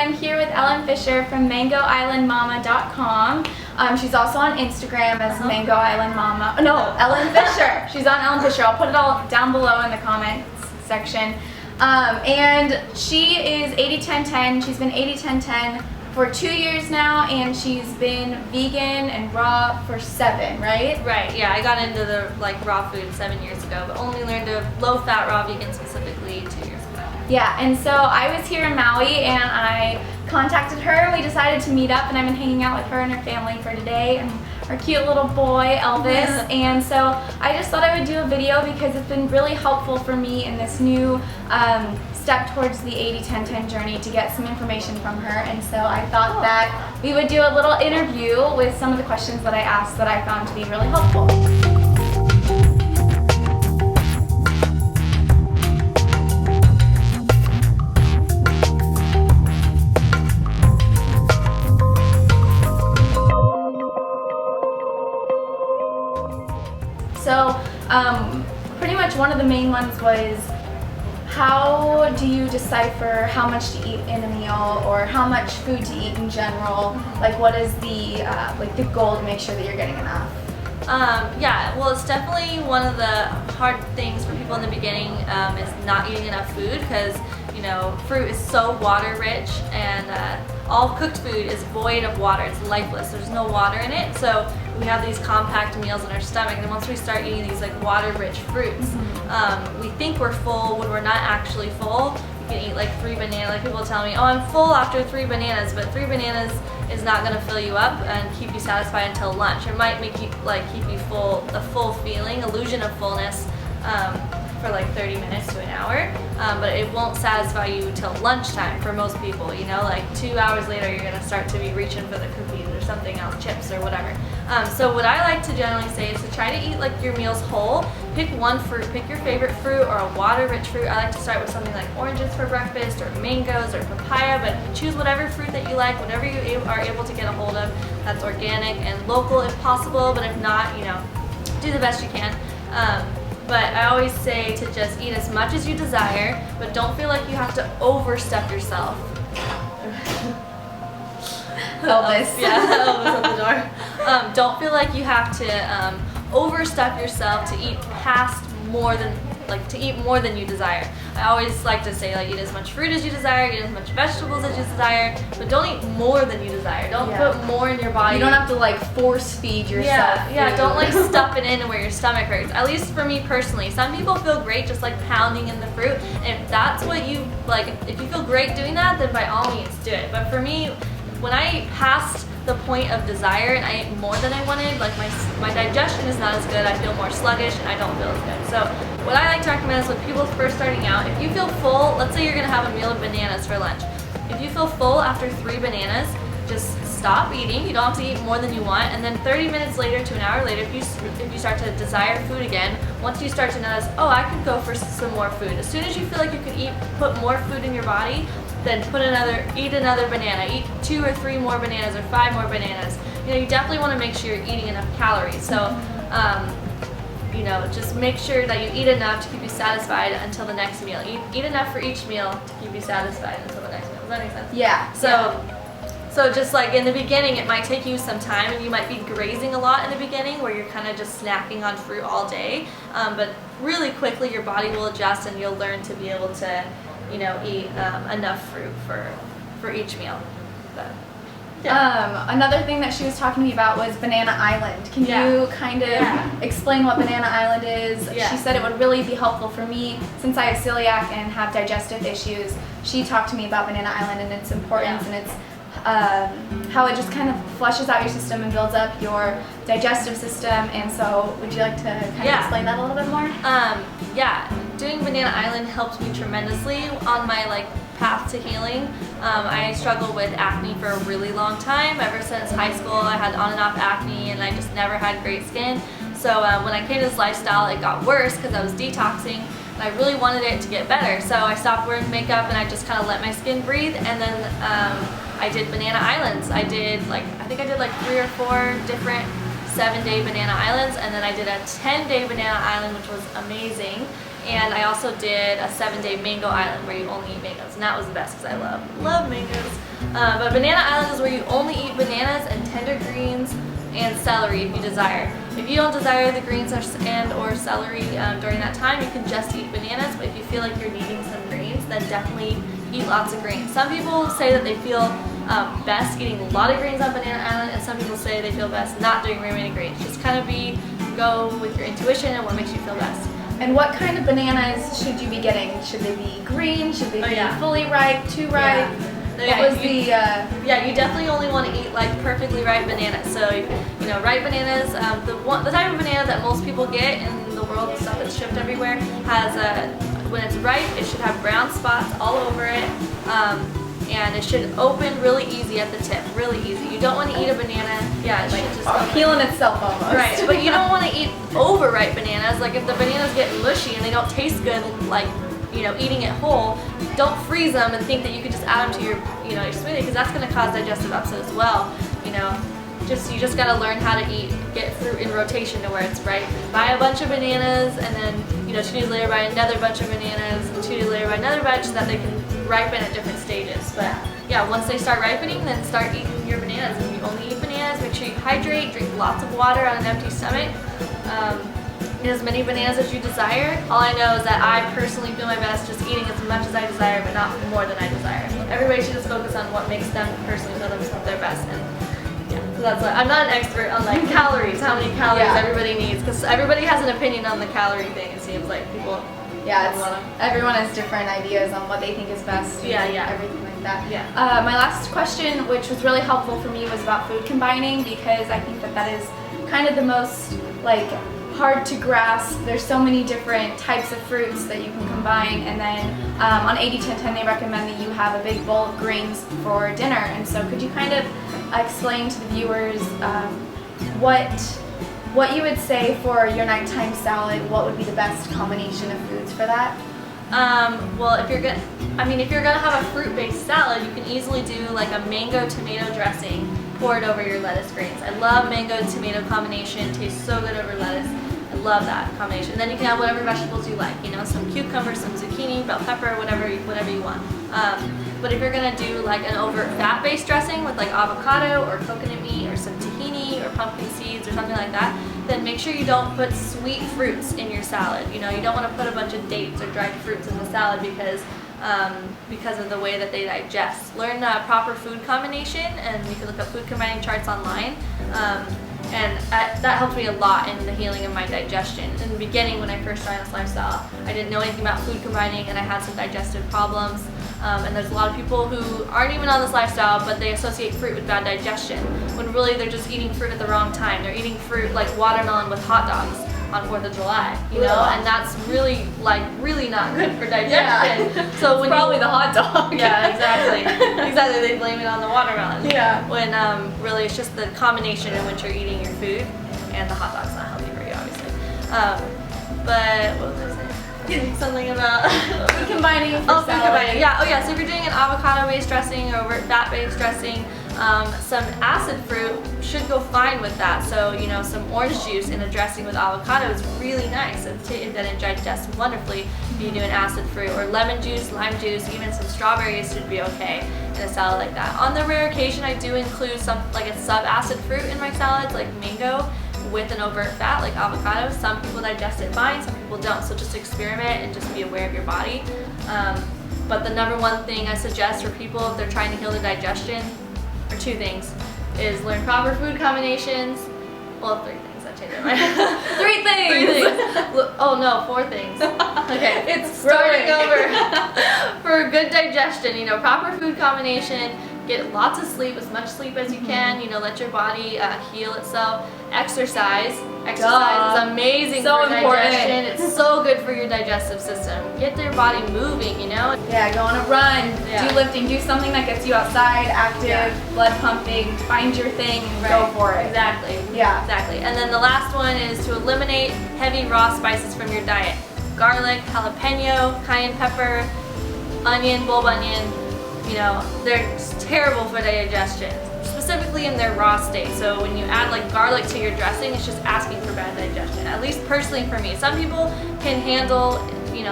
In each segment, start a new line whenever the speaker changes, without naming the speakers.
I'm here with Ellen Fisher from MangoislandMamma.com. She's also on Instagram as MangoislandMamma. No, Ellen Fisher. She's on Ellen Fisher. I'll put it all down below in the comments section. And she is 80-10-10. She's been 80-10-10 for 2 years now, and she's been vegan and raw for 7, right?
Right, yeah, I got into the raw food 7 years ago, but only learned to low-fat raw vegan specifically 2 years ago.
Yeah, and so I was here in Maui and I contacted her and we decided to meet up, and I've been hanging out with her and her family for today and our cute little boy, Elvis. And so I just thought I would do a video because it's been really helpful for me in this new step towards the 80-10-10 journey to get some information from her. And so I thought that we would do a little interview with some of the questions that I asked that I found to be really helpful. So pretty much one of the main ones was, how do you decipher how much to eat in a meal or how much food to eat in general? Like, what is the the goal to make sure that you're getting enough?
Yeah, well, it's definitely one of the hard things for people in the beginning is not eating enough food, because fruit is so water rich, and all cooked food is void of water. It's lifeless. There's no water in it. So we have these compact meals in our stomach, and once we start eating these water rich fruits, we think we're full when we're not actually full. You can eat 3 bananas. People tell me, oh, I'm full after 3 bananas, but 3 bananas is not going to fill you up and keep you satisfied until lunch. It might make you keep you full, a full feeling, illusion of fullness, for 30 minutes to an hour, but it won't satisfy you till lunchtime for most people. 2 hours later you're gonna start to be reaching for the cookies or something else, chips or whatever. So what I like to generally say is to try to eat your meals whole. Pick one fruit, pick your favorite fruit or a water-rich fruit. I like to start with something like oranges for breakfast, or mangoes, or papaya, but choose whatever fruit that you like, whatever you are able to get a hold of that's organic and local if possible, but if not, do the best you can. But I always say to just eat as much as you desire, but don't feel like you have to overstuff yourself.
Elvis.
Yeah, Elvis at the door. Don't feel like you have to overstuff yourself to eat more than you desire. I always like to say eat as much fruit as you desire, eat as much vegetables as you desire, but don't eat more than you desire. Don't put more in your body.
You don't have to force feed yourself.
Yeah, don't stuff it in where your stomach hurts. At least for me personally. Some people feel great just pounding in the fruit. And if that's what you if you feel great doing that, then by all means do it. But for me, when I passed the point of desire and I ate more than I wanted, my digestion is not as good, I feel more sluggish, and I don't feel as good. So what I like to recommend is when people are first starting out, if you feel full, let's say you're going to have a meal of bananas for lunch. If you feel full after 3 bananas, just stop eating. You don't have to eat more than you want, and then 30 minutes later to an hour later, if you start to desire food again, once you start to notice, oh, I could go for some more food. As soon as you feel like you could put more food in your body, then eat another banana. Eat 2 or 3 more bananas or 5 more bananas. You definitely want to make sure you're eating enough calories. So, just make sure that you eat enough to keep you satisfied until the next meal. Eat enough for each meal to keep you satisfied until the next meal. Does that make sense?
Yeah.
So just in the beginning, it might take you some time, and you might be grazing a lot in the beginning where you're kind of just snacking on fruit all day. But really quickly, your body will adjust, and you'll learn to be able to eat enough fruit for each meal. But, yeah.
Another thing that she was talking to me about was Banana Island. Can you kind of explain what Banana Island is?
Yeah.
She said it would really be helpful for me since I have celiac and have digestive issues. She talked to me about Banana Island and its importance and its how it just kind of flushes out your system and builds up your digestive system. And so would you like to kind of explain that a little bit more?
Yeah, doing Banana Island helped me tremendously on my path to healing. I struggled with acne for a really long time. Ever since high school, I had on and off acne, and I just never had great skin. So when I came to this lifestyle, it got worse because I was detoxing, and I really wanted it to get better. So I stopped wearing makeup, and I just kind of let my skin breathe. And then I did Banana Islands. I think I did 3 or 4 different 7-day banana islands, and then I did a 10-day banana island, which was amazing. And I also did a 7-day mango island where you only eat mangoes, and that was the best because I love mangoes. But Banana Island is where you only eat bananas and tender greens and celery if you desire. If you don't desire the greens or celery during that time, you can just eat bananas, but if you feel like you're needing some greens, then definitely eat lots of greens. Some people say that they feel best eating a lot of greens on Banana Island, and some people say they feel best not doing very many greens. Just kind of go with your intuition and what makes you feel best.
And what kind of bananas should you be getting? Should they be green? Should they be fully ripe, too ripe?
Yeah, you definitely only want to eat like perfectly ripe bananas. So, you know, ripe bananas, the type of banana that most people get in the world, the stuff that's shipped everywhere, has when it's ripe, it should have brown spots all over it, and it should open really easy at the tip, really easy. You don't want to eat a banana, it should just
peeling itself almost.
Right, but you don't want to eat overripe bananas. Like if the bananas get mushy and they don't taste good, like, you know, eating it whole, don't freeze them and think that you could just add them to your, you know, your smoothie, because that's going to cause digestive upset as well. You know, you just got to learn how to get fruit in rotation to where it's ripe. Buy a bunch of bananas, and then, you know, 2 days later buy another bunch of bananas, and 2 days later buy another bunch, so that they can ripen at different stages. But yeah, once they start ripening, then start eating your bananas. If you only eat bananas, make sure you hydrate, drink lots of water on an empty stomach. Eat as many bananas as you desire. All I know is that I personally feel my best just eating as much as I desire, but not more than I desire. Everybody should just focus on what makes them personally feel their best. And yeah, so that's what, I'm not an expert on like calories, how many calories everybody needs, because everybody has an opinion on the calorie thing. It seems like people.
Everyone has different ideas on what they think is best. Everything like that. My last question, which was really helpful for me, was about food combining, because I think that is kind of the most like hard to grasp. There's so many different types of fruits that you can combine, and then on 80-10-10 they recommend that you have a big bowl of greens for dinner. And so could you kind of explain to the viewers what you would say for your nighttime salad? What would be the best combination of foods for that?
Well, if you're gonna have a fruit-based salad, you can easily do like a mango tomato dressing poured over your lettuce greens. I love mango and tomato combination. It tastes so good over lettuce. I love that combination. And then you can have whatever vegetables you like. You know, some cucumber, some zucchini, bell pepper, whatever you want. But if you're gonna do like an overt fat-based dressing with like avocado or coconut meat or some tahini or pumpkin seeds or something like that, then make sure you don't put sweet fruits in your salad. You know, you don't want to put a bunch of dates or dried fruits in the salad because of the way that they digest. Learn proper food combination, and you can look up food combining charts online. And that helped me a lot in the healing of my digestion. In the beginning, when I first started this lifestyle, I didn't know anything about food combining, and I had some digestive problems. And there's a lot of people who aren't even on this lifestyle, but they associate fruit with bad digestion, when really they're just eating fruit at the wrong time. They're eating fruit like watermelon with hot dogs on 4th of July, you know, and that's really not good for digestion. So when
probably the hot dog.
Yeah, exactly. They blame it on the watermelon.
Yeah.
When really it's just the combination in which you're eating your food, and the hot dog's not healthy for you, obviously. But what was I saying? Something about
food combining.
Food combining. Yeah. Oh yeah. So if you're doing an avocado-based dressing or fat-based dressing, some acid fruit should go fine with that. So, you know, some orange juice in a dressing with avocado is really nice, and then it digests wonderfully if you do an acid fruit. Or lemon juice, lime juice, even some strawberries should be okay in a salad like that. On the rare occasion, I do include some like a sub-acid fruit in my salads, like mango with an overt fat like avocado. Some people digest it fine, some people don't. So just experiment and just be aware of your body. But the number one thing I suggest for people if they're trying to heal their digestion, or 2 things, is learn proper food combinations. Well, 3 things. I changed my mind.
3 things.
3 things. Oh no, 4 things. Okay,
it's
starting over. For good digestion, you know, proper food combination. Get lots of sleep, as much sleep as you can. You know, let your body heal itself. Exercise. Exercise is amazing for digestion. It's so good for your digestive system. Get your body moving, you know?
Yeah, go on a run, do lifting, do something that gets you outside, active, blood pumping, find your thing and go for it.
Exactly.
Yeah.
Exactly. And then the last one is to eliminate heavy raw spices from your diet. Garlic, jalapeno, cayenne pepper, onion, bulb onion. You know, they're terrible for digestion, specifically in their raw state. So when you add like garlic to your dressing, it's just asking for bad digestion, at least personally for me. Some people can handle,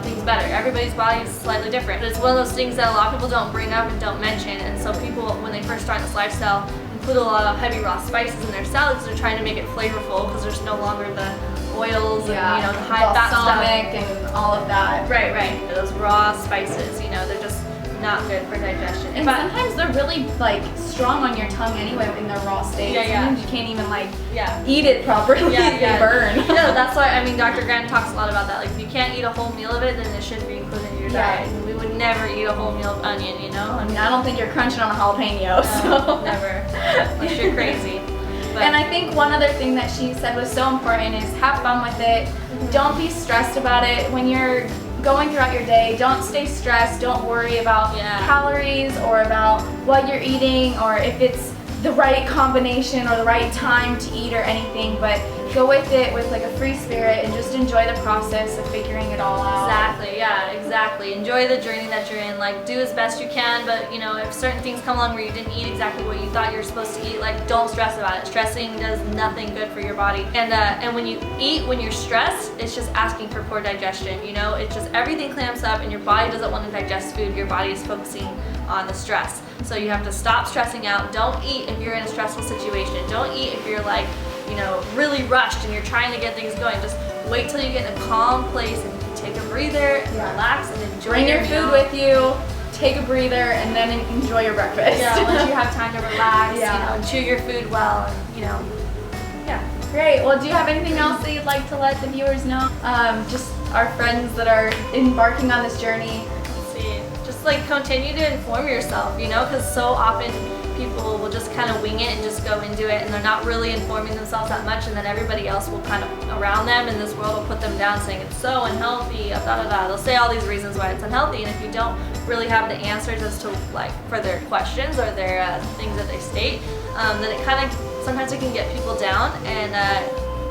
things better. Everybody's body is slightly different. It's one of those things that a lot of people don't bring up and don't mention, and so people, when they first start this lifestyle, put a lot of heavy raw spices in their salads. They're trying to make it flavorful because there's no longer the oils and the high fat stuff
and all of that.
Right. Those raw spices, they're just not good for digestion.
And sometimes they're really like strong on your tongue anyway in their raw state. Sometimes you can't even eat it properly. They burn.
No, that's why Dr. Grant talks a lot about that. Like if you can't eat a whole meal of it, then it shouldn't be included in your diet. We would never eat a whole meal of onion,
I don't think you're crunching on a jalapeno. So
never. Unless you're crazy. But.
And I think one other thing that she said was so important is have fun with it. Don't be stressed about it when you're going throughout your day. Don't stay stressed. Don't worry about calories or about what you're eating or if it's the right combination or the right time to eat or anything, but go with it with like a free spirit and just enjoy the process of figuring it all out.
Exactly. Enjoy the journey that you're in. Like do as best you can, but if certain things come along where you didn't eat exactly what you thought you were supposed to eat, like don't stress about it. Stressing does nothing good for your body. And when you eat when you're stressed, it's just asking for poor digestion. It's just everything clamps up and your body doesn't want to digest food. Your body is focusing on the stress. So you have to stop stressing out. Don't eat if you're in a stressful situation. Don't eat if you're really rushed and you're trying to get things going. Just wait till you get in a calm place and take a breather, relax, and enjoy
Bring your food with you, take a breather, and then enjoy your breakfast.
Once you have time to relax, and chew your food well, and
Great. Well, do you have anything else that you'd like to let the viewers know? Just our friends that are embarking on this journey.
Just continue to inform yourself, because so often people will just kind of wing it and just go into it and they're not really informing themselves that much, and then everybody else will kind of around them in this world will put them down saying it's so unhealthy, They'll say all these reasons why it's unhealthy, and if you don't really have the answers as to for their questions or their things that they state, then it kind of sometimes it can get people down and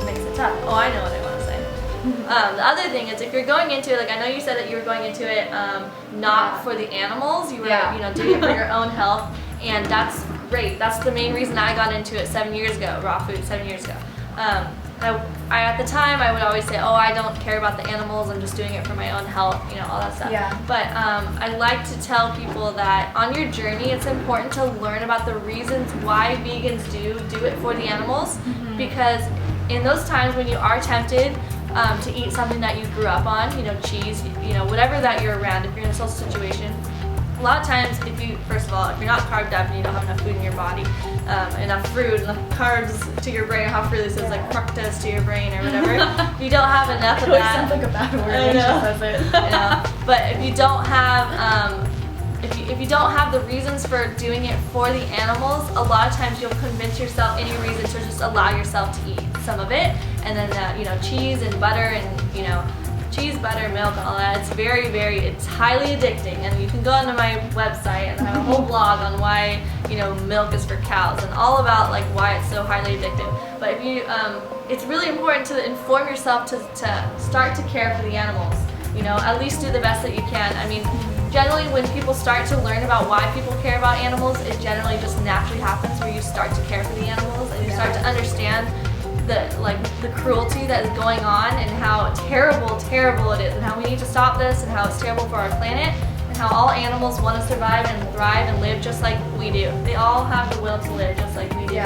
makes it tough. Oh, I know what I want to say. The other thing is if you're going into it, I know you said that you were going into it not for the animals, you were doing it for your own health, and that's great. That's the main reason I got into it 7 years ago, raw food 7 years ago. At the time I would always say, oh, I don't care about the animals, I'm just doing it for my own health, all that stuff. But I like to tell people that on your journey it's important to learn about the reasons why vegans do it for the animals, because in those times when you are tempted to eat something that you grew up on, cheese, whatever that you're around, if you're in a social situation, a lot of times if you're not carved up and you don't have enough food in your body, enough fruit, enough carbs to your brain, how fruit is like fructose to your brain or whatever, if you don't have enough of that.
Sounds like a bad word when she says it.
But if you don't have if you don't have the reasons for doing it for the animals, a lot of times you'll convince yourself any reason to just allow yourself to eat some of it, and then cheese and butter and cheese, butter, milk, and all that. It's it's highly addicting, and you can go onto my website and I have a whole blog on why milk is for cows and all about why it's so highly addictive. But if you it's really important to inform yourself to start to care for the animals. At least do the best that you can. Generally when people start to learn about why people care about animals, it generally just naturally happens where you start to care for the animals and you start to understand the cruelty that is going on and how terrible it is, and how we need to stop this, and how it's terrible for our planet, and how all animals want to survive and thrive and live just like we do. They all have the will to live just like we do.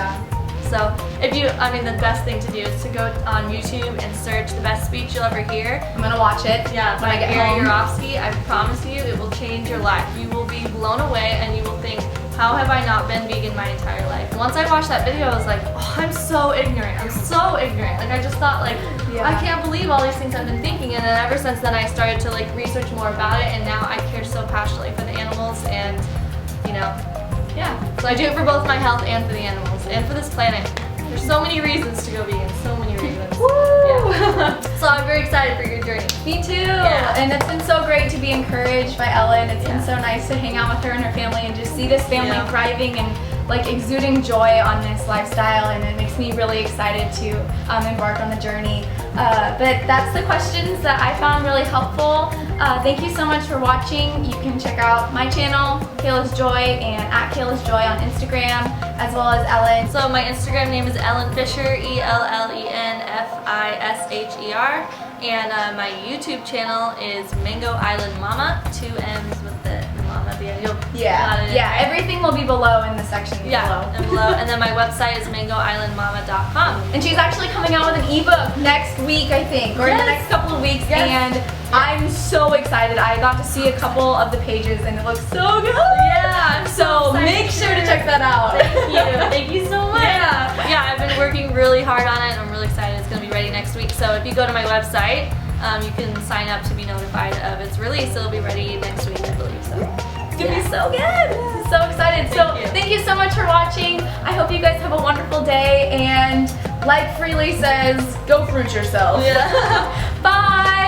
So if you, the best thing to do is to go on YouTube and search the best speech you'll ever hear.
I'm gonna watch it.
When I get home. I promise you, it will change your life. You will be blown away, and you will think, how have I not been vegan my entire life? Once I watched that video, I was like, oh, I'm so ignorant. I just thought I can't believe all these things I've been thinking, and then ever since then I started to research more about it, and now I care so passionately for the animals, and so I do it for both my health and for the animals and for this planet. There's so many reasons to go vegan, so many reasons. So I'm very excited for your journey.
Me too. And it's been so great to be encouraged by Ellen. It's been so nice to hang out with her and her family and just see this family thriving and exuding joy on this lifestyle, and it makes me really excited to embark on the journey. But that's the questions that I found really helpful. Thank you so much for watching. You can check out my channel, Kaylajoym, and @Kaylajoym on Instagram, as well as Ellen.
So my Instagram name is Ellen Fisher, ELLENFISHER, And my YouTube channel is Mango Island Mama, 2 M's with the mama at the end.
Yeah, everything will be below in the section below.
And below. And then my website is MangoislandMamma.com.
And she's actually coming out with an ebook next week, I think, or in the next couple of weeks. And I'm so excited. I got to see a couple of the pages and it looks so good.
Yeah, I'm
so make sure to check that out.
Thank you so much. Yeah, I've been working really hard on it. I'm really excited. It's going to be ready next week. So if you go to my website, you can sign up to be notified of its release. It'll be ready next week, I believe. So
it's going to be so good. So excited. Thank you so much for watching. I hope you guys have a wonderful day. And like Freely says, go fruit yourself.
Yeah.
Bye.